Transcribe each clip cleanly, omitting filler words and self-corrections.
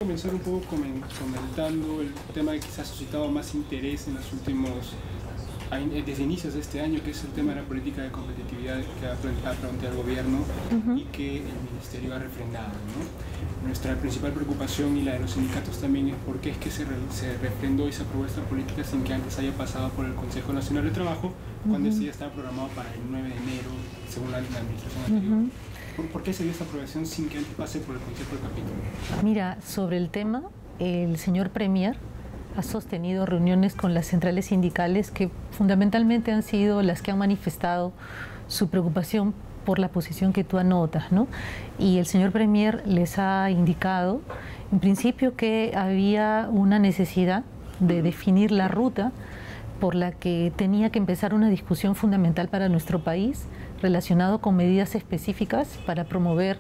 Comenzar un poco comentando el tema que quizás ha suscitado más interés en los últimos desde inicios de este año, que es el tema de la política de competitividad que ha planteado el gobierno y que el ministerio ha refrendado, ¿no? Nuestra principal preocupación y la de los sindicatos también es por qué es que se refrendó y se aprobó esta política sin que antes haya pasado por el Consejo Nacional de Trabajo, cuando este ya estaba programado para el 9 de enero, según la administración anterior. ¿Por qué se dio esta aprobación sin que antes pase por el Consejo del Capítulo? Mira, sobre el tema, el señor Premier ha sostenido reuniones con las centrales sindicales que fundamentalmente han sido las que han manifestado su preocupación por la posición que tú anotas, ¿no? Y el señor Premier les ha indicado, en principio, que había una necesidad de definir la ruta por la que tenía que empezar una discusión fundamental para nuestro país relacionado con medidas específicas para promover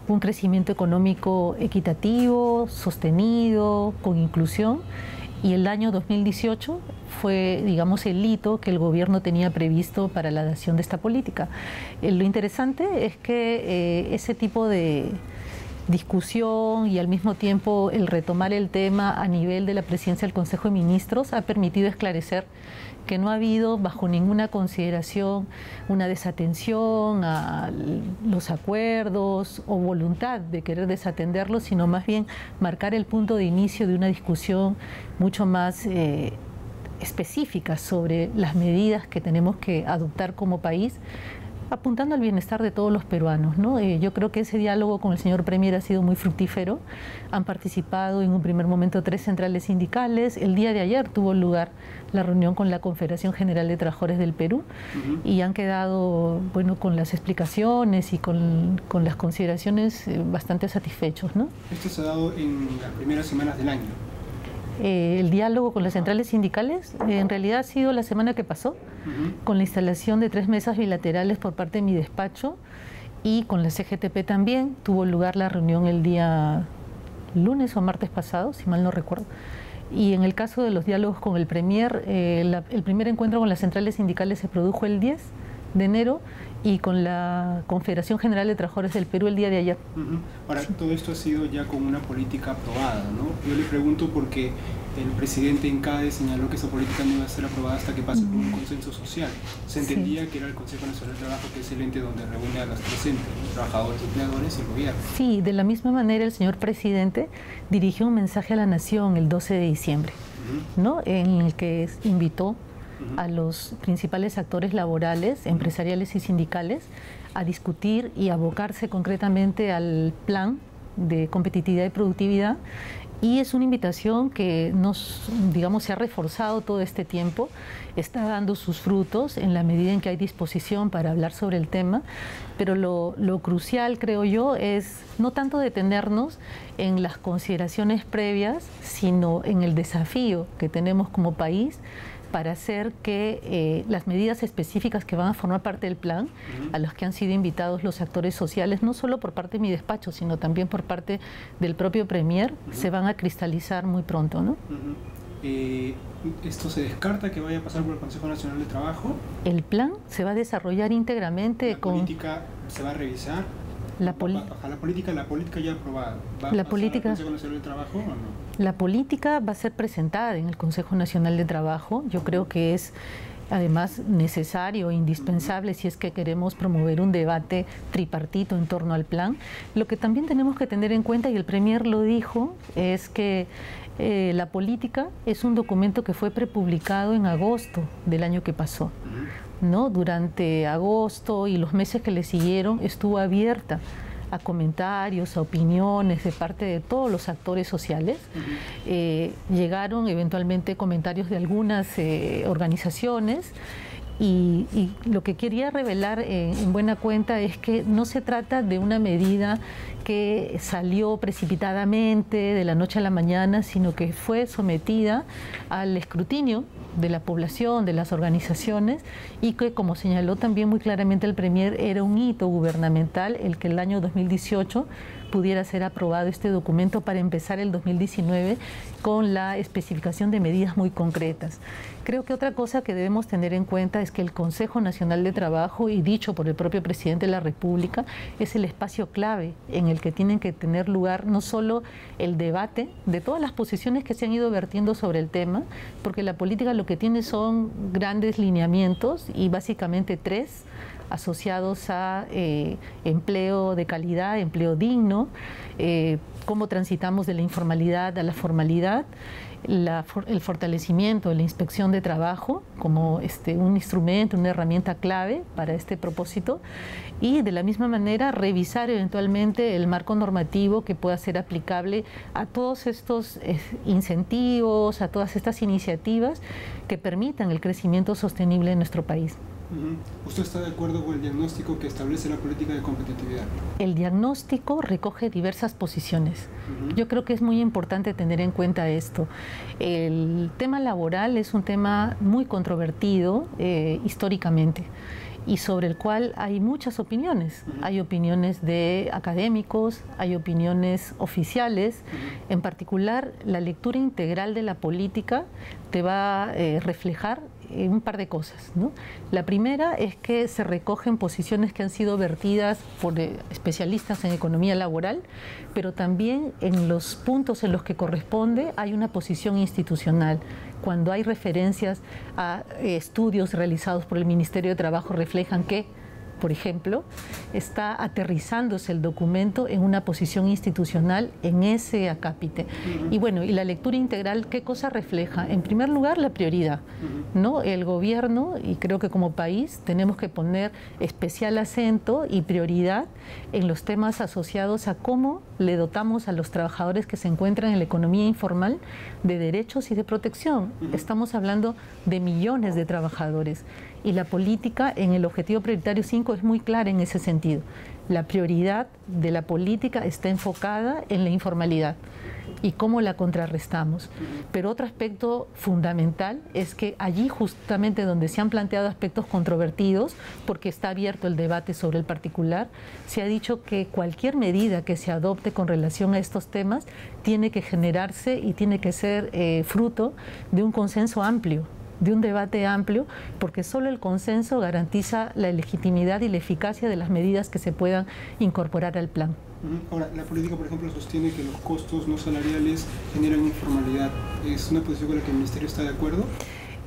un crecimiento económico equitativo, sostenido, con inclusión. Y el año 2018 fue, digamos, el hito que el gobierno tenía previsto para la adopción de esta política. Lo interesante es que ese tipo de discusión y al mismo tiempo el retomar el tema a nivel de la presidencia del Consejo de Ministros ha permitido esclarecer que no ha habido bajo ninguna consideración una desatención a los acuerdos o voluntad de querer desatenderlos, sino más bien marcar el punto de inicio de una discusión mucho más específica sobre las medidas que tenemos que adoptar como país, apuntando al bienestar de todos los peruanos, ¿no? Yo creo que ese diálogo con el señor Premier ha sido muy fructífero. Han participado en un primer momento 3 centrales sindicales. El día de ayer tuvo lugar la reunión con la Confederación General de Trabajadores del Perú y han quedado, bueno, con las explicaciones y con las consideraciones bastante satisfechos, ¿no? Esto se ha dado en las primeras semanas del año. El diálogo con las centrales sindicales en realidad ha sido la semana que pasó, con la instalación de 3 mesas bilaterales por parte de mi despacho y con la CGTP también. Tuvo lugar la reunión el día lunes o martes pasado, si mal no recuerdo. Y en el caso de los diálogos con el Premier, el primer encuentro con las centrales sindicales se produjo el 10 de enero y con la Confederación General de Trabajadores del Perú el día de ayer. Ahora, todo esto ha sido ya con una política aprobada, ¿no? Yo le pregunto porque el presidente en CADE señaló que esa política no iba a ser aprobada hasta que pase por un consenso social. Se entendía que era el Consejo Nacional de Trabajo, que es el ente donde reúne a las 3 entes, los trabajadores, empleadores y el gobierno. Sí, de la misma manera el señor presidente dirigió un mensaje a la nación el 12 de diciembre, ¿no? En el que invitó a los principales actores laborales, empresariales y sindicales a discutir y abocarse concretamente al plan de competitividad y productividad. Y es una invitación que digamos, se ha reforzado todo este tiempo, está dando sus frutos en la medida en que hay disposición para hablar sobre el tema, pero lo crucial, creo yo, es no tanto detenernos en las consideraciones previas, sino en el desafío que tenemos como país para hacer que las medidas específicas que van a formar parte del plan, a los que han sido invitados los actores sociales, no solo por parte de mi despacho, sino también por parte del propio Premier, se van a cristalizar muy pronto, ¿no? ¿Esto se descarta que vaya a pasar por el Consejo Nacional de Trabajo? El plan se va a desarrollar íntegramente ¿La política se va a revisar? La política ya aprobada. ¿Va a pasar al Consejo Nacional de Trabajo o no? La política va a ser presentada en el Consejo Nacional de Trabajo. Yo creo que es además necesario, indispensable, si es que queremos promover un debate tripartito en torno al plan. Lo que también tenemos que tener en cuenta, y el Premier lo dijo, es que la política es un documento que fue prepublicado en agosto del año que pasó, ¿no? Durante agosto y los meses que le siguieron estuvo abierta a comentarios, a opiniones de parte de todos los actores sociales. Llegaron eventualmente comentarios de algunas organizaciones y lo que quería revelar en buena cuenta es que no se trata de una medida que salió precipitadamente de la noche a la mañana, sino que fue sometida al escrutinio de la población, de las organizaciones, y que, como señaló también muy claramente el Premier, era un hito gubernamental el que el año 2018 pudiera ser aprobado este documento para empezar el 2019 con la especificación de medidas muy concretas. Creo que otra cosa que debemos tener en cuenta es que el Consejo Nacional de Trabajo, y dicho por el propio presidente de la República, es el espacio clave en el que tienen que tener lugar no solo el debate de todas las posiciones que se han ido vertiendo sobre el tema, porque la política lo que tiene son grandes lineamientos y básicamente tres asociados a empleo de calidad, empleo digno, cómo transitamos de la informalidad a la formalidad, el fortalecimiento de la inspección de trabajo como un instrumento, una herramienta clave para este propósito, y de la misma manera revisar eventualmente el marco normativo que pueda ser aplicable a todos estos incentivos, a todas estas iniciativas que permitan el crecimiento sostenible en nuestro país. ¿Usted está de acuerdo con el diagnóstico que establece la política de competitividad? El diagnóstico recoge diversas posiciones. Yo creo que es muy importante tener en cuenta esto. El tema laboral es un tema muy controvertido históricamente y sobre el cual hay muchas opiniones. Hay opiniones de académicos, hay opiniones oficiales. En particular, la lectura integral de la política te va a reflejar un par de cosas, ¿no? La primera es que se recogen posiciones que han sido vertidas por especialistas en economía laboral, pero también en los puntos en los que corresponde hay una posición institucional. Cuando hay referencias a estudios realizados por el Ministerio de Trabajo reflejan que, por ejemplo, está aterrizándose el documento en una posición institucional en ese acápite. Y bueno, y la lectura integral, ¿qué cosa refleja? En primer lugar, la prioridad, ¿no? El gobierno, y creo que como país, tenemos que poner especial acento y prioridad en los temas asociados a cómo le dotamos a los trabajadores que se encuentran en la economía informal de derechos y de protección. Estamos hablando de millones de trabajadores. Y la política en el objetivo prioritario 5 es muy clara en ese sentido. La prioridad de la política está enfocada en la informalidad y cómo la contrarrestamos. Pero otro aspecto fundamental es que allí justamente donde se han planteado aspectos controvertidos, porque está abierto el debate sobre el particular, se ha dicho que cualquier medida que se adopte con relación a estos temas tiene que generarse y tiene que ser fruto de un consenso amplio, de un debate amplio, porque solo el consenso garantiza la legitimidad y la eficacia de las medidas que se puedan incorporar al plan. Ahora, la política, por ejemplo, sostiene que los costos no salariales generan informalidad. ¿Es una posición con la que el Ministerio está de acuerdo?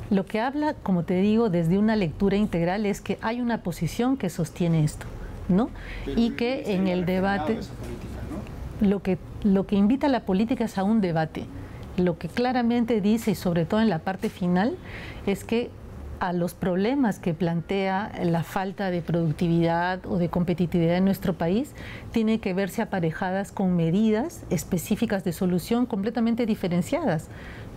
Lo que habla, como te digo, desde una lectura integral es que hay una posición que sostiene esto, ¿no? Pero y que en el debate, esa política, ¿no? lo que invita a la política es a un debate. Lo que claramente dice, y sobre todo en la parte final, es que a los problemas que plantea la falta de productividad o de competitividad en nuestro país, tienen que verse aparejadas con medidas específicas de solución completamente diferenciadas.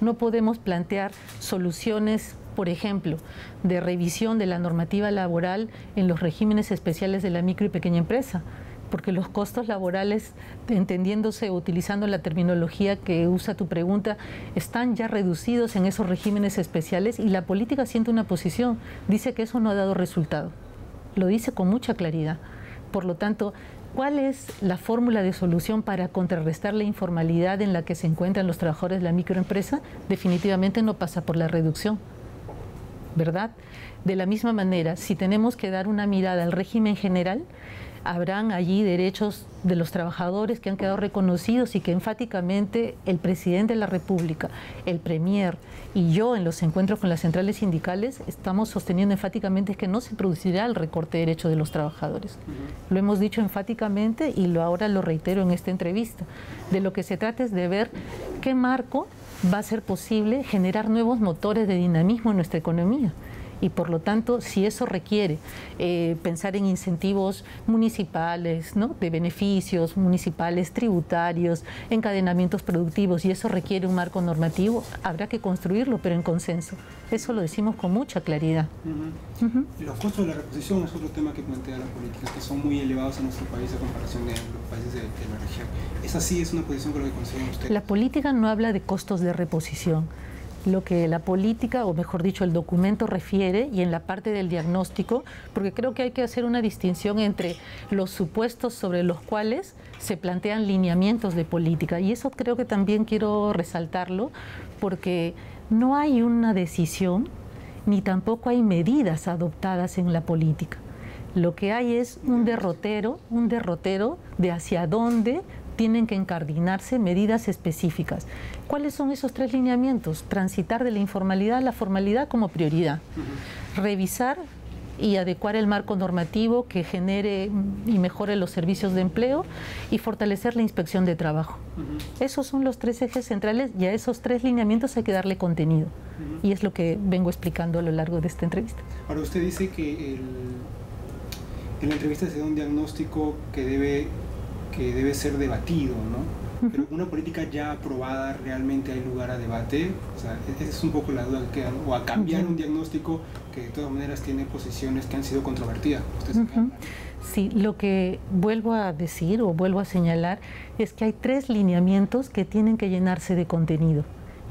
No podemos plantear soluciones, por ejemplo, de revisión de la normativa laboral en los regímenes especiales de la micro y pequeña empresa, porque los costos laborales, entendiéndose, utilizando la terminología que usa tu pregunta, están ya reducidos en esos regímenes especiales y la política siente una posición, dice que eso no ha dado resultado, lo dice con mucha claridad. Por lo tanto, ¿cuál es la fórmula de solución para contrarrestar la informalidad en la que se encuentran los trabajadores de la microempresa? Definitivamente no pasa por la reducción, ¿verdad? De la misma manera, si tenemos que dar una mirada al régimen general, habrán allí derechos de los trabajadores que han quedado reconocidos y que enfáticamente el presidente de la República, el premier y yo en los encuentros con las centrales sindicales estamos sosteniendo enfáticamente que no se producirá el recorte de derechos de los trabajadores. Lo hemos dicho enfáticamente y ahora lo reitero en esta entrevista. De lo que se trata es de ver qué marco va a ser posible generar nuevos motores de dinamismo en nuestra economía. Y por lo tanto, si eso requiere pensar en incentivos municipales, ¿no?, de beneficios municipales, tributarios, encadenamientos productivos, y eso requiere un marco normativo, habrá que construirlo, pero en consenso. Eso lo decimos con mucha claridad. Los costos de la reposición es otro tema que plantea la política, que son muy elevados en nuestro país a comparación de los países de la región. ¿Esa sí es una posición con la que coinciden ustedes? La política no habla de costos de reposición. lo que la política, o mejor dicho, el documento refiere, y en la parte del diagnóstico, porque creo que hay que hacer una distinción entre los supuestos sobre los cuales se plantean lineamientos de política, y eso creo que también quiero resaltarlo, porque no hay una decisión ni tampoco hay medidas adoptadas en la política. Lo que hay es un derrotero de hacia dónde tienen que incardinarse medidas específicas. ¿Cuáles son esos 3 lineamientos? Transitar de la informalidad a la formalidad como prioridad. Revisar y adecuar el marco normativo que genere y mejore los servicios de empleo y fortalecer la inspección de trabajo. Esos son los 3 ejes centrales y a esos 3 lineamientos hay que darle contenido. Y es lo que vengo explicando a lo largo de esta entrevista. Ahora, usted dice que en la entrevista se da un diagnóstico que debe ser debatido, ¿no? Pero una política ya aprobada, ¿realmente hay lugar a debate? O sea, esa es un poco la duda que queda, ¿no? O a cambiar un diagnóstico que de todas maneras tiene posiciones que han sido controvertidas. Sí, lo que vuelvo a decir o vuelvo a señalar es que hay 3 lineamientos que tienen que llenarse de contenido.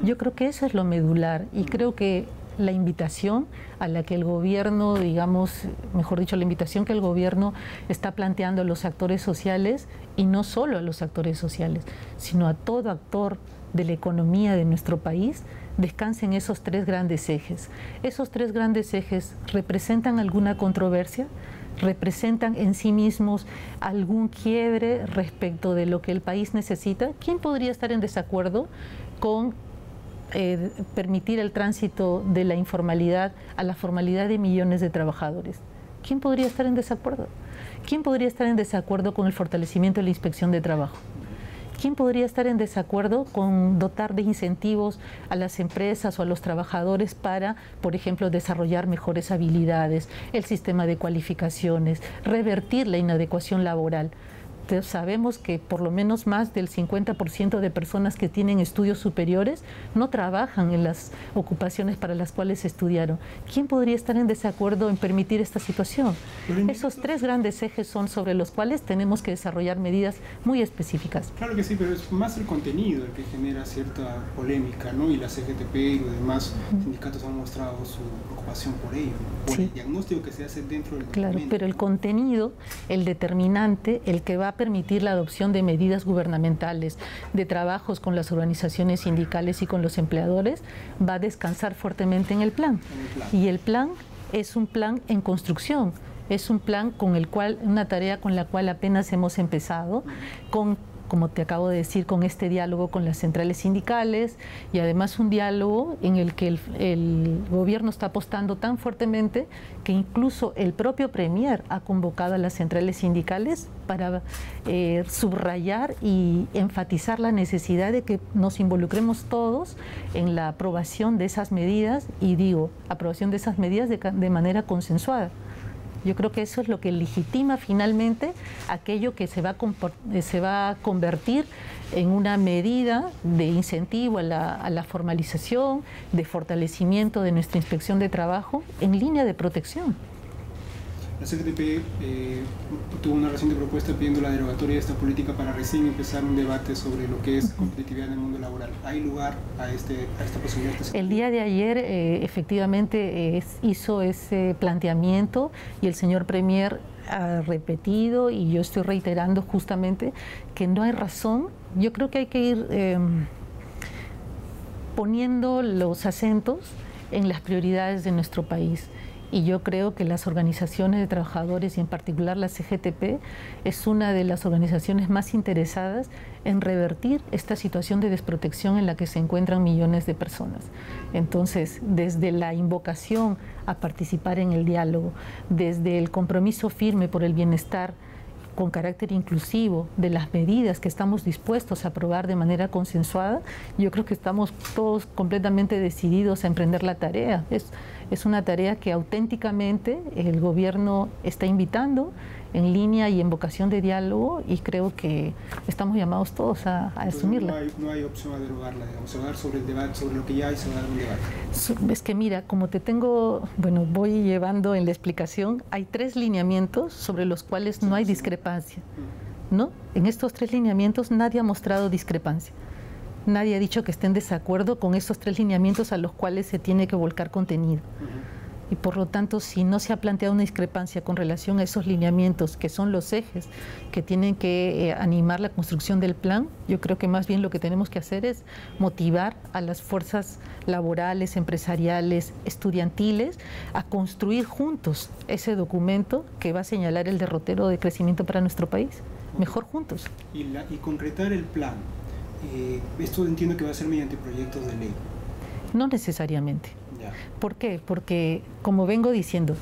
Yo creo que eso es lo medular y creo que la invitación a la que el gobierno, digamos, mejor dicho, la invitación que el gobierno está planteando a los actores sociales, y no solo a los actores sociales, sino a todo actor de la economía de nuestro país, descansa en esos 3 grandes ejes. Esos 3 grandes ejes representan alguna controversia, representan en sí mismos algún quiebre respecto de lo que el país necesita. ¿Quién podría estar en desacuerdo con permitir el tránsito de la informalidad a la formalidad de millones de trabajadores? ¿Quién podría estar en desacuerdo? ¿Quién podría estar en desacuerdo con el fortalecimiento de la inspección de trabajo? ¿Quién podría estar en desacuerdo con dotar de incentivos a las empresas o a los trabajadores para, por ejemplo, desarrollar mejores habilidades, el sistema de cualificaciones, revertir la inadecuación laboral? Sabemos que por lo menos más del 50% de personas que tienen estudios superiores no trabajan en las ocupaciones para las cuales estudiaron. ¿Quién podría estar en desacuerdo en permitir esta situación? Esos 3 grandes ejes son sobre los cuales tenemos que desarrollar medidas muy específicas. Claro que sí, pero es más el contenido el que genera cierta polémica, ¿no? Y la CGTP y los demás sindicatos han mostrado su preocupación por ello, ¿no? Por el diagnóstico que se hace dentro del documento. Claro, pero el contenido, el determinante, el que va a permitir la adopción de medidas gubernamentales, de trabajos con las organizaciones sindicales y con los empleadores, va a descansar fuertemente en el plan. Y el plan es un plan en construcción, es un plan con el cual, una tarea con la cual apenas hemos empezado, como te acabo de decir, con este diálogo con las centrales sindicales y además un diálogo en el que el gobierno está apostando tan fuertemente que incluso el propio Premier ha convocado a las centrales sindicales para subrayar y enfatizar la necesidad de que nos involucremos todos en la aprobación de esas medidas, y digo, aprobación de esas medidas de manera consensuada. Yo creo que eso es lo que legitima finalmente aquello que se va a convertir en una medida de incentivo a la formalización, de fortalecimiento de nuestra inspección de trabajo en línea de protección. La CGTP tuvo una reciente propuesta pidiendo la derogatoria de esta política para recién empezar un debate sobre lo que es competitividad en el mundo laboral. ¿Hay lugar a esta posibilidad? El día de ayer efectivamente hizo ese planteamiento y el señor Premier ha repetido, y yo estoy reiterando justamente que no hay razón. Yo creo que hay que ir poniendo los acentos en las prioridades de nuestro país. Y yo creo que las organizaciones de trabajadores, y en particular la CGTP, es una de las organizaciones más interesadas en revertir esta situación de desprotección en la que se encuentran millones de personas. Entonces, desde la invocación a participar en el diálogo, desde el compromiso firme por el bienestar con carácter inclusivo de las medidas que estamos dispuestos a aprobar de manera consensuada, yo creo que estamos todos completamente decididos a emprender la tarea. Es una tarea que auténticamente el gobierno está invitando en línea y en vocación de diálogo, y creo que estamos llamados todos a asumirla. No hay opción a derogarla, digamos, se va a dar sobre el debate, sobre lo que ya hay, se va a dar un debate. Es que mira, como voy llevando en la explicación, hay 3 lineamientos sobre los cuales no hay discrepancia, ¿no? En estos 3 lineamientos nadie ha mostrado discrepancia. Nadie ha dicho que esté en desacuerdo con estos 3 lineamientos a los cuales se tiene que volcar contenido. Y por lo tanto, si no se ha planteado una discrepancia con relación a esos lineamientos, que son los ejes que tienen que animar la construcción del plan, yo creo que más bien lo que tenemos que hacer es motivar a las fuerzas laborales, empresariales, estudiantiles, a construir juntos ese documento que va a señalar el derrotero de crecimiento para nuestro país. Mejor juntos. Y concretar el plan, esto entiendo que va a ser mediante proyectos de ley. No necesariamente. Ya. ¿Por qué? Porque, como vengo diciendo,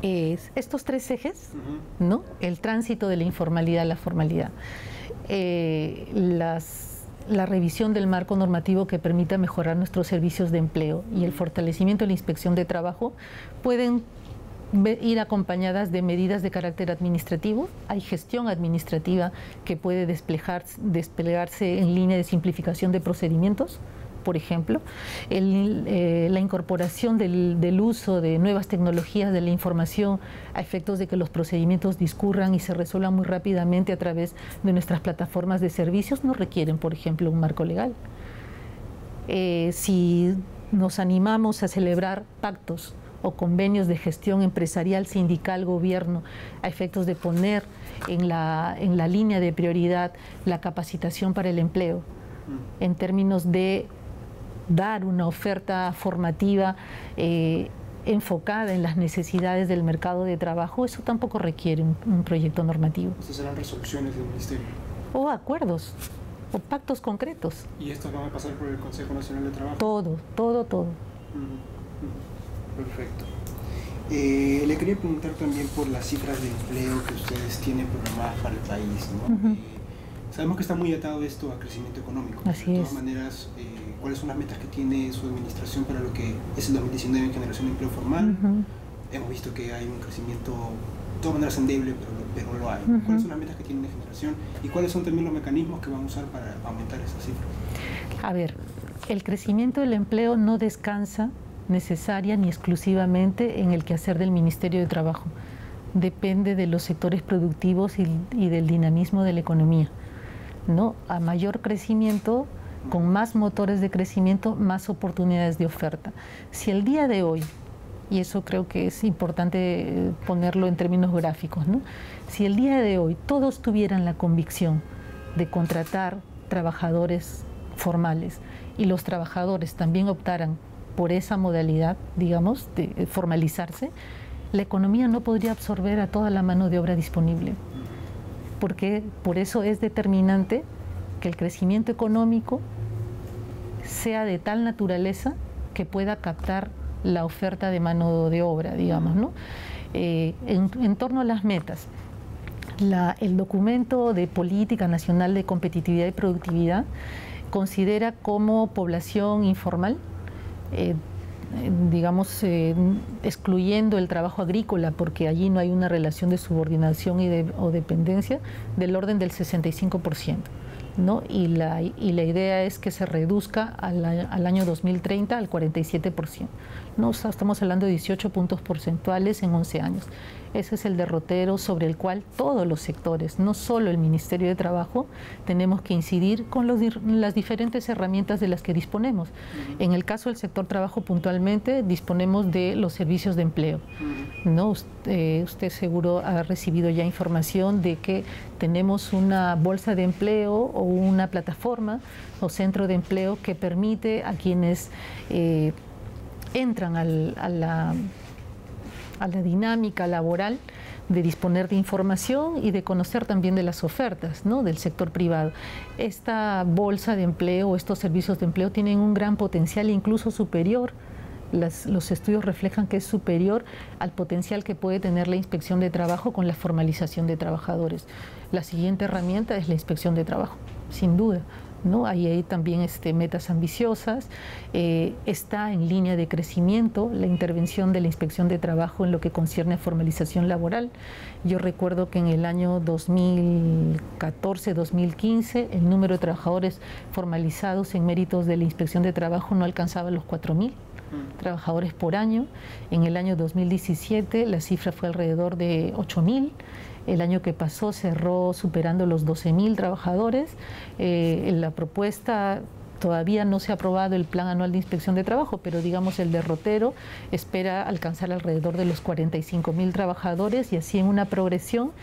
estos 3 ejes, ¿no? El tránsito de la informalidad a la formalidad, la revisión del marco normativo que permita mejorar nuestros servicios de empleo y el fortalecimiento de la inspección de trabajo pueden ir acompañadas de medidas de carácter administrativo. Hay gestión administrativa que puede desplegarse en línea de simplificación de procedimientos, por ejemplo, la incorporación del uso de nuevas tecnologías de la información a efectos de que los procedimientos discurran y se resuelvan muy rápidamente a través de nuestras plataformas de servicios no requieren, por ejemplo, un marco legal. Si nos animamos a celebrar pactos o convenios de gestión empresarial, sindical, gobierno, a efectos de poner en la línea de prioridad la capacitación para el empleo, en términos de dar una oferta formativa enfocada en las necesidades del mercado de trabajo, eso tampoco requiere un proyecto normativo. Estas serán resoluciones del Ministerio. O acuerdos, o pactos concretos. ¿Y estos van a pasar por el Consejo Nacional de Trabajo? Todo. Perfecto. Le quería preguntar también por las cifras de empleo que ustedes tienen programadas para el país, ¿no? Sabemos que está muy atado esto a crecimiento económico. Así de todas maneras, ¿cuáles son las metas que tiene su administración para lo que es el 2019 en generación de empleo formal? Hemos visto que hay un crecimiento, de todas maneras endeble, pero lo hay. ¿Cuáles son las metas que tienen de generación? ¿Y cuáles son también los mecanismos que van a usar para aumentar esas cifras? A ver, el crecimiento del empleo no descansa necesaria ni exclusivamente en el quehacer del Ministerio de Trabajo. Depende de los sectores productivos y del dinamismo de la economía, ¿no? A mayor crecimiento, con más motores de crecimiento, más oportunidades de oferta. Si el día de hoy, y eso creo que es importante ponerlo en términos gráficos, ¿no? Si el día de hoy todos tuvieran la convicción de contratar trabajadores formales y los trabajadores también optaran por esa modalidad, digamos, de formalizarse, la economía no podría absorber a toda la mano de obra disponible. Porque por eso es determinante que el crecimiento económico sea de tal naturaleza que pueda captar la oferta de mano de obra, digamos, ¿no? En torno a las metas, el documento de Política Nacional de Competitividad y Productividad considera como población informal, digamos, excluyendo el trabajo agrícola, porque allí no hay una relación de subordinación o dependencia, del orden del 65%, ¿no? Y la idea es que se reduzca al año 2030 al 47%. ¿No? O sea, estamos hablando de 18 puntos porcentuales en 11 años. Ese es el derrotero sobre el cual todos los sectores, no solo el Ministerio de Trabajo, tenemos que incidir con las diferentes herramientas de las que disponemos. En el caso del sector trabajo puntualmente, disponemos de los servicios de empleo, ¿no? Usted seguro ha recibido ya información de que tenemos una bolsa de empleo o una plataforma o centro de empleo que permite a quienes entran a la dinámica laboral de disponer de información y de conocer también de las ofertas, ¿no? Del sector privado. Esta bolsa de empleo, estos servicios de empleo tienen un gran potencial, incluso superior. Los estudios reflejan que es superior al potencial que puede tener la inspección de trabajo con la formalización de trabajadores. La siguiente herramienta es la inspección de trabajo, sin duda, ¿no? Hay también metas ambiciosas, está en línea de crecimiento la intervención de la inspección de trabajo en lo que concierne a formalización laboral. Yo recuerdo que en el año 2014-2015 el número de trabajadores formalizados en méritos de la inspección de trabajo no alcanzaba los 4.000 trabajadores por año. En el año 2017 la cifra fue alrededor de 8.000. el año que pasó cerró superando los 12.000 trabajadores. La propuesta... Todavía no se ha aprobado el Plan Anual de Inspección de Trabajo, pero digamos el derrotero espera alcanzar alrededor de los 45.000 trabajadores y así en una progresión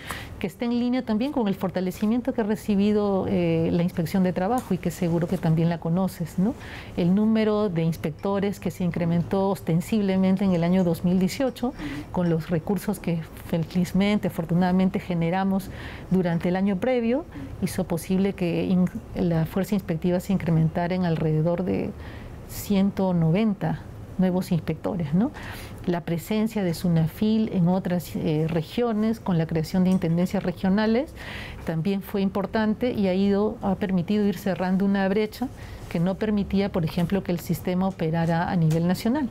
que esté en línea también con el fortalecimiento que ha recibido la Inspección de Trabajo y que seguro que también la conoces, ¿no? El número de inspectores que se incrementó ostensiblemente en el año 2018 con los recursos que felizmente, afortunadamente generamos durante el año previo, hizo posible que la fuerza inspectiva se incrementara en alrededor de 190 nuevos inspectores, ¿no? La presencia de SUNAFIL en otras regiones con la creación de intendencias regionales también fue importante y ha permitido ir cerrando una brecha que no permitía, por ejemplo, que el sistema operara a nivel nacional.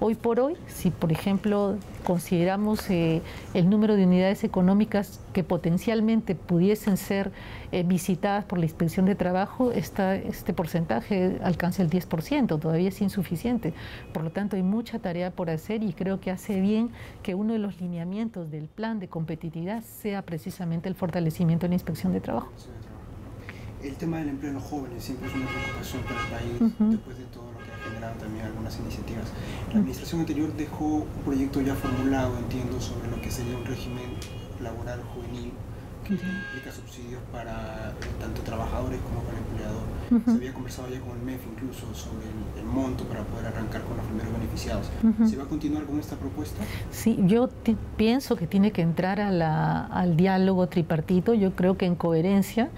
Hoy por hoy, si por ejemplo consideramos el número de unidades económicas que potencialmente pudiesen ser visitadas por la Inspección de Trabajo, este porcentaje alcanza el 10%, todavía es insuficiente. Por lo tanto, hay mucha tarea por hacer y creo que hace bien que uno de los lineamientos del plan de competitividad sea precisamente el fortalecimiento de la Inspección de Trabajo. El tema del empleo de los jóvenes siempre es una preocupación para el país, después de todo lo que ha generado también algunas iniciativas. La administración anterior dejó un proyecto ya formulado, entiendo, sobre lo que sería un régimen laboral juvenil que implica subsidios para tanto trabajadores como para el empleador. Se había conversado ya con el MEF incluso sobre el monto para poder arrancar con los primeros beneficiados. ¿Se va a continuar con esta propuesta? Sí, yo pienso que tiene que entrar al diálogo tripartito. Yo creo que en coherencia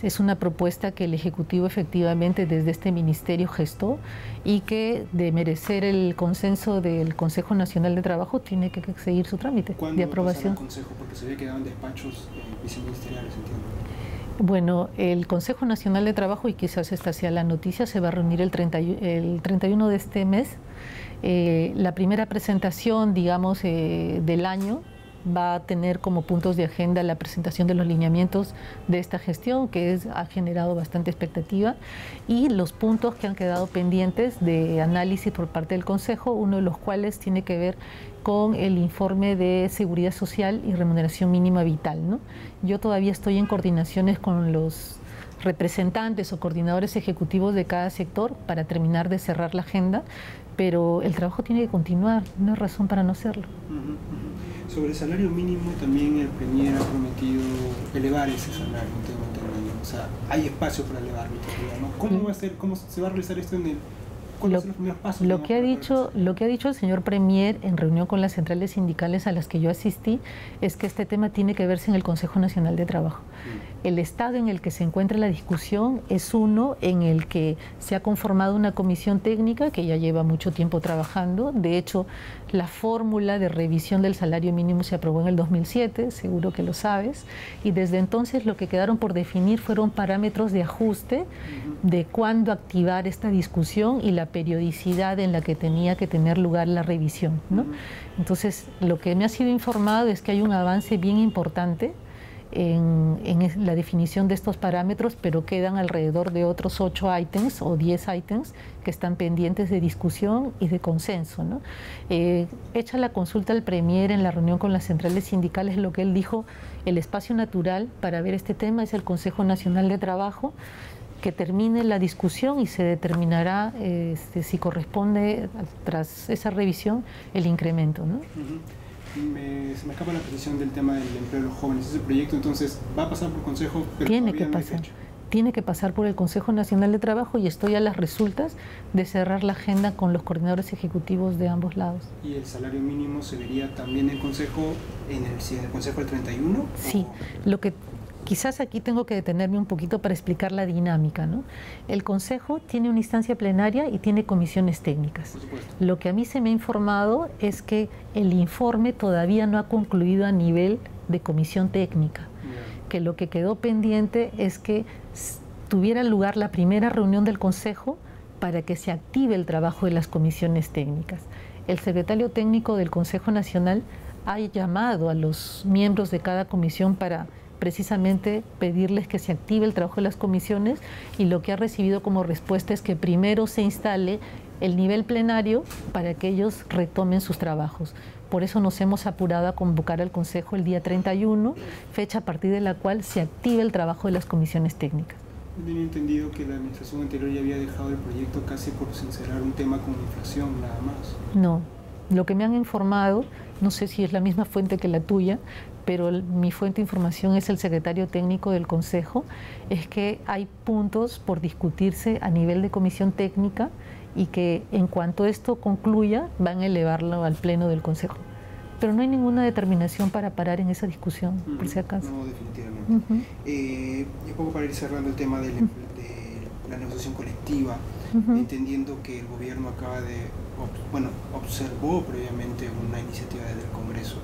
es una propuesta que el Ejecutivo efectivamente desde este ministerio gestó y que de merecer el consenso del Consejo Nacional de Trabajo tiene que seguir su trámite de aprobación. ¿Cuándo va a pasar al Consejo? Porque se había quedado en despachos viceministeriales, entiendo. Bueno, el Consejo Nacional de Trabajo, y quizás esta sea la noticia, se va a reunir el 31 de este mes. La primera presentación, digamos, del año va a tener como puntos de agenda la presentación de los lineamientos de esta gestión, que ha generado bastante expectativa, y los puntos que han quedado pendientes de análisis por parte del Consejo, uno de los cuales tiene que ver con el informe de seguridad social y remuneración mínima vital, ¿no? Yo todavía estoy en coordinaciones con los representantes o coordinadores ejecutivos de cada sector para terminar de cerrar la agenda, pero el trabajo tiene que continuar, no hay razón para no hacerlo. Sobre el salario mínimo también el Premier ha prometido elevar ese salario, tengo entendido. O sea, hay espacio para elevarlo todavía, ¿no? ¿Cómo va a ser, cómo se va a realizar esto en el... ¿Cuáles son los primeros pasos? Lo que ha dicho el señor Premier en reunión con las centrales sindicales a las que yo asistí es que este tema tiene que verse en el Consejo Nacional de Trabajo. El estado en el que se encuentra la discusión es uno en el que se ha conformado una comisión técnica que ya lleva mucho tiempo trabajando. De hecho, la fórmula de revisión del salario mínimo se aprobó en el 2007, seguro que lo sabes, y desde entonces lo que quedaron por definir fueron parámetros de ajuste de cuándo activar esta discusión y la periodicidad en la que tenía que tener lugar la revisión, ¿no? Entonces, lo que me ha sido informado es que hay un avance bien importante en la definición de estos parámetros, pero quedan alrededor de otros 8 ítems o 10 ítems que están pendientes de discusión y de consenso, ¿no? Hecha la consulta al Premier en la reunión con las centrales sindicales, lo que él dijo, el espacio natural para ver este tema es el Consejo Nacional de Trabajo, que termine la discusión y se determinará si corresponde, tras esa revisión, el incremento, ¿no? Se me escapa la precisión del tema del empleo de los jóvenes. Ese proyecto entonces va a pasar por Consejo, pero tiene que pasar por el Consejo Nacional de Trabajo y estoy a las resultas de cerrar la agenda con los coordinadores ejecutivos de ambos lados. ¿Y el salario mínimo se vería también en el Consejo del 31? Sí, lo que quizás aquí tengo que detenerme un poquito para explicar la dinámica, ¿no? El Consejo tiene una instancia plenaria y tiene comisiones técnicas. Por supuesto. Lo que a mí se me ha informado es que el informe todavía no ha concluido a nivel de comisión técnica, que lo que quedó pendiente es que tuviera lugar la primera reunión del Consejo para que se active el trabajo de las comisiones técnicas. El secretario técnico del Consejo Nacional ha llamado a los miembros de cada comisión para precisamente pedirles que se active el trabajo de las comisiones y lo que ha recibido como respuesta es que primero se instale el nivel plenario para que ellos retomen sus trabajos. Por eso nos hemos apurado a convocar al Consejo el día 31, fecha a partir de la cual se activa el trabajo de las comisiones técnicas. Tenía entendido que la administración anterior ya había dejado el proyecto casi por sincerar un tema con inflación, nada más. No, lo que me han informado, no sé si es la misma fuente que la tuya, pero mi fuente de información es el secretario técnico del Consejo, es que hay puntos por discutirse a nivel de comisión técnica y que en cuanto esto concluya van a elevarlo al pleno del Consejo. Pero no hay ninguna determinación para parar en esa discusión, por si acaso. No, definitivamente. Y un poco para ir cerrando el tema de la negociación colectiva, entendiendo que el gobierno acaba de, observó previamente una iniciativa desde el Congreso,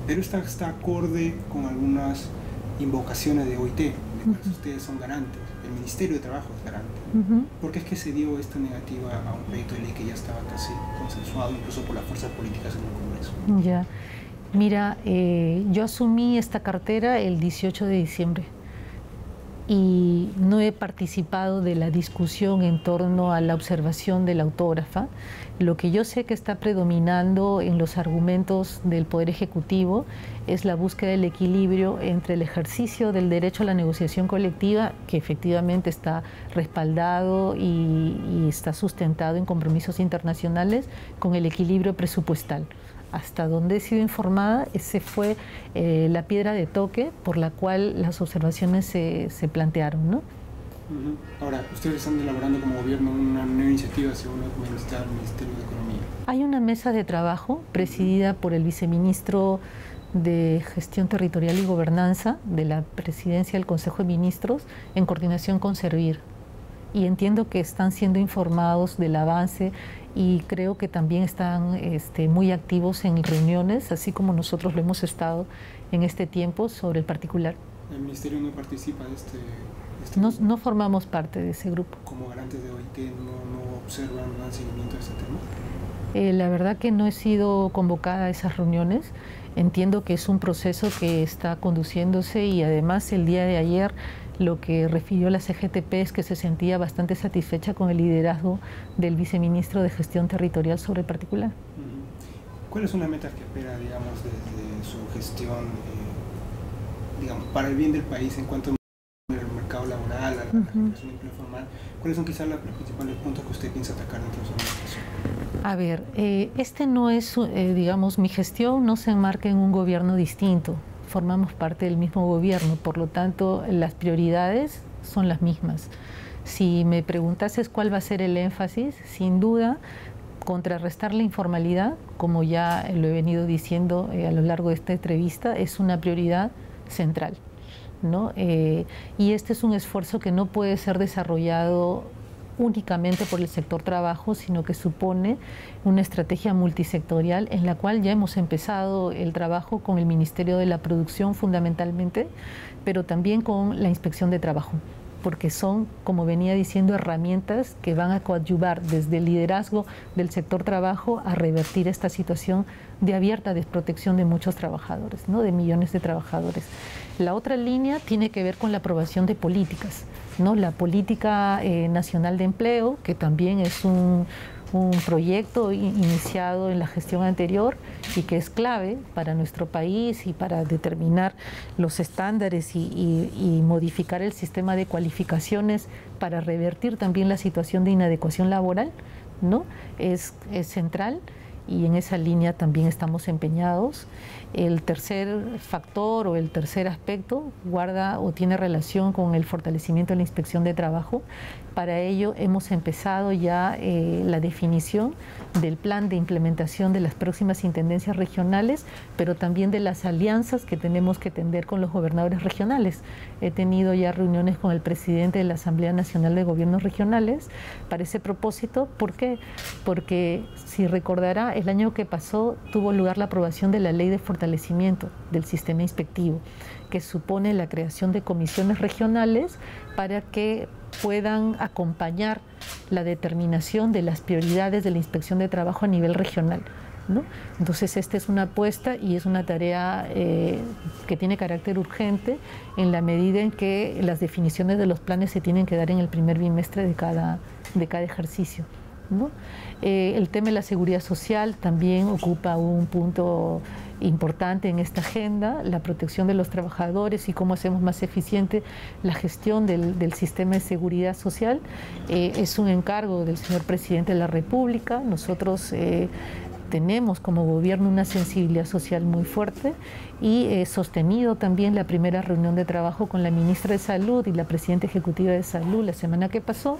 pero está acorde con algunas invocaciones de OIT, de cuales ustedes son garantes, el Ministerio de Trabajo es garante. ¿Por qué es que se dio esta negativa a un proyecto de ley que ya estaba casi consensuado, incluso por las fuerzas políticas en el Congreso? Ya, mira, yo asumí esta cartera el 18 de diciembre y no he participado de la discusión en torno a la observación de la autógrafa. Lo que yo sé que está predominando en los argumentos del Poder Ejecutivo es la búsqueda del equilibrio entre el ejercicio del derecho a la negociación colectiva, que efectivamente está respaldado y está sustentado en compromisos internacionales, con el equilibrio presupuestal. Hasta donde he sido informada, ese fue la piedra de toque por la cual las observaciones se plantearon, ¿no? Ahora, ustedes están elaborando como gobierno una nueva iniciativa, según lo que está el Ministerio de Economía. Hay una mesa de trabajo presidida por el viceministro de Gestión Territorial y Gobernanza de la Presidencia del Consejo de Ministros en coordinación con Servir. Y entiendo que están siendo informados del avance y creo que también están muy activos en reuniones, así como nosotros lo hemos estado en este tiempo sobre el particular. ¿El Ministerio no participa de este no formamos parte de ese grupo. ¿Como garantes de OIT no observan, no dan seguimiento a este tema? La verdad que no he sido convocada a esas reuniones. Entiendo que es un proceso que está conduciéndose y además el día de ayer lo que refirió la CGTP es que se sentía bastante satisfecha con el liderazgo del viceministro de Gestión Territorial sobre el particular. ¿Cuáles son las metas que espera, digamos, desde su gestión, digamos, para el bien del país en cuanto al mercado laboral, a la generación de empleo formal? ¿Cuáles son quizás los principales puntos que usted piensa atacar dentro de su administración? A ver, este no es, digamos, mi gestión no se enmarca en un gobierno distinto. Formamos parte del mismo gobierno, por lo tanto las prioridades son las mismas. Si me preguntases cuál va a ser el énfasis, sin duda contrarrestar la informalidad, como ya lo he venido diciendo a lo largo de esta entrevista, es una prioridad central, ¿no? Y este es un esfuerzo que no puede ser desarrollado únicamente por el sector trabajo, sino que supone una estrategia multisectorial en la cual ya hemos empezado el trabajo con el Ministerio de la Producción fundamentalmente, pero también con la Inspección de Trabajo, porque son, como venía diciendo, herramientas que van a coadyuvar desde el liderazgo del sector trabajo a revertir esta situación de abierta desprotección de muchos trabajadores, ¿no? De millones de trabajadores. La otra línea tiene que ver con la aprobación de políticas, ¿no? La Política Nacional de Empleo, que también es un proyecto iniciado en la gestión anterior y que es clave para nuestro país y para determinar los estándares y modificar el sistema de cualificaciones para revertir también la situación de inadecuación laboral, ¿no? Es central. Y en esa línea también estamos empeñados. El tercer factor o el tercer aspecto guarda o tiene relación con el fortalecimiento de la inspección de trabajo. Para ello hemos empezado ya la definición del plan de implementación de las próximas intendencias regionales, pero también de las alianzas que tenemos que tender con los gobernadores regionales. He tenido ya reuniones con el presidente de la Asamblea Nacional de Gobiernos Regionales para ese propósito. ¿Por qué? Porque, si recordará, el año que pasó tuvo lugar la aprobación de la Ley de Fortalecimiento del Sistema Inspectivo, que supone la creación de comisiones regionales para que puedan acompañar la determinación de las prioridades de la inspección de trabajo a nivel regional, ¿no? Entonces, esta es una apuesta y es una tarea que tiene carácter urgente en la medida en que las definiciones de los planes se tienen que dar en el primer bimestre de cada ejercicio. ¿no? El tema de la seguridad social también ocupa un punto importante en esta agenda, la protección de los trabajadores y cómo hacemos más eficiente la gestión del sistema de seguridad social. Es un encargo del señor presidente de la República. Nosotros tenemos como gobierno una sensibilidad social muy fuerte y he sostenido también la primera reunión de trabajo con la ministra de Salud y la presidenta ejecutiva de Salud la semana que pasó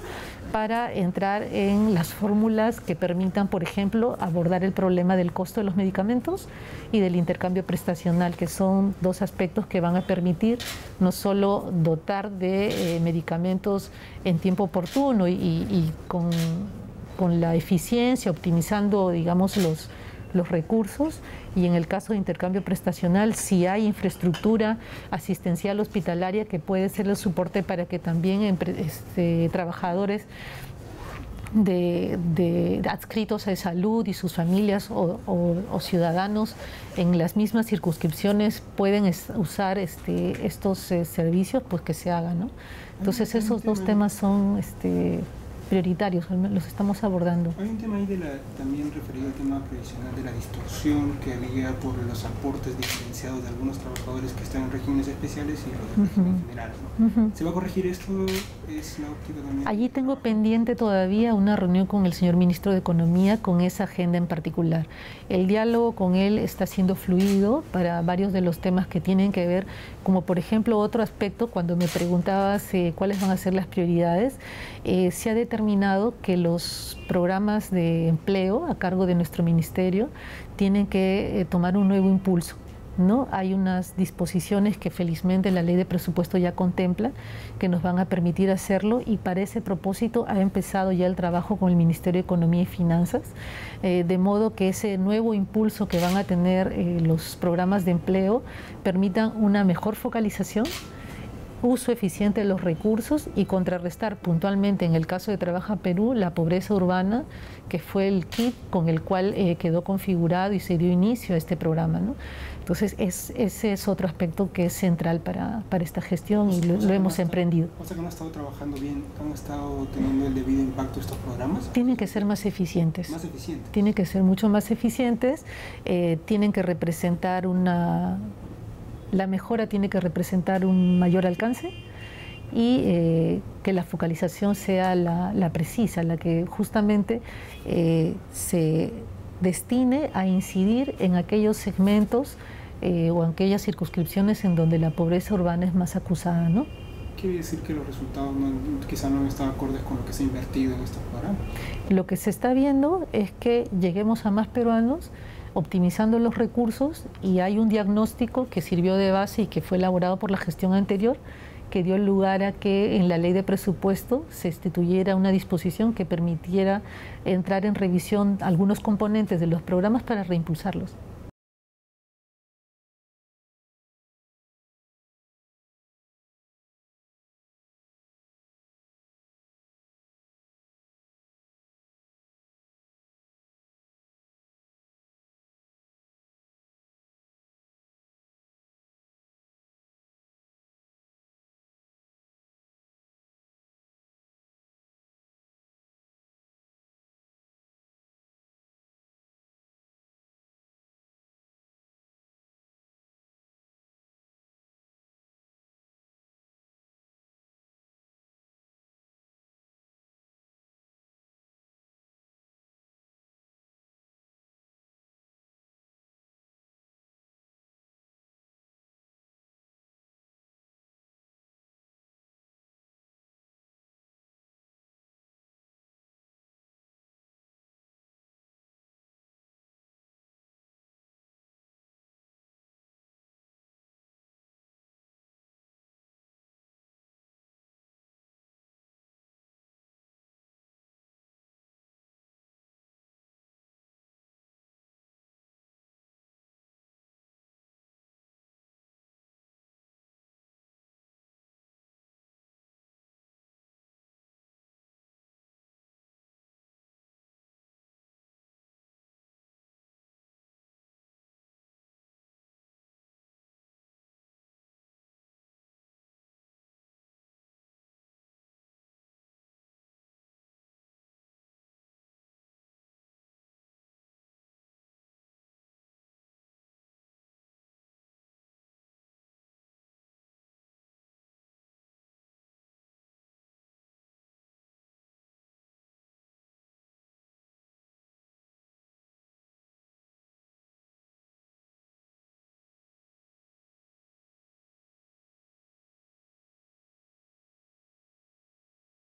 para entrar en las fórmulas que permitan, por ejemplo, abordar el problema del costo de los medicamentos y del intercambio prestacional, que son dos aspectos que van a permitir no solo dotar de medicamentos en tiempo oportuno y con la eficiencia, optimizando, digamos, los recursos, y en el caso de intercambio prestacional, si hay infraestructura asistencial hospitalaria que puede ser el soporte para que también trabajadores de adscritos a salud y sus familias o ciudadanos en las mismas circunscripciones pueden usar estos servicios, pues que se hagan, ¿no? Entonces esos dos temas son prioritarios, los estamos abordando. Hay un tema ahí también referido al tema previsional de la distorsión que había por los aportes diferenciados de algunos trabajadores que están en regímenes especiales y los del régimen general, ¿no? ¿Se va a corregir esto? ¿Es la óptica también? Allí tengo pendiente todavía una reunión con el señor ministro de Economía con esa agenda en particular. El diálogo con él está siendo fluido para varios de los temas que tienen que ver, como por ejemplo otro aspecto, cuando me preguntabas cuáles van a ser las prioridades, se ha determinado que los programas de empleo a cargo de nuestro ministerio tienen que tomar un nuevo impulso, ¿no? Hay unas disposiciones que felizmente la ley de presupuesto ya contempla que nos van a permitir hacerlo, y para ese propósito ha empezado ya el trabajo con el Ministerio de Economía y Finanzas, de modo que ese nuevo impulso que van a tener los programas de empleo permitan una mejor focalización, uso eficiente de los recursos y contrarrestar puntualmente, en el caso de Trabaja Perú, la pobreza urbana, que fue el kit con el cual quedó configurado y se dio inicio a este programa, ¿no? Entonces ese es otro aspecto que es central para esta gestión y lo hemos emprendido. O sea que no han estado trabajando bien, han estado teniendo el debido impacto estos programas. Tienen que ser más eficientes. Más eficientes. Tienen que ser mucho más eficientes, tienen que representar la mejora tiene que representar un mayor alcance y que la focalización sea la precisa, la que justamente se destine a incidir en aquellos segmentos o en aquellas circunscripciones en donde la pobreza urbana es más acusada, ¿no? ¿Quiere decir que los resultados quizá no han estado acordes con lo que se ha invertido en estos programas? Lo que se está viendo es que lleguemos a más peruanos optimizando los recursos, y hay un diagnóstico que sirvió de base y que fue elaborado por la gestión anterior, que dio lugar a que en la ley de presupuesto se instituyera una disposición que permitiera entrar en revisión algunos componentes de los programas para reimpulsarlos.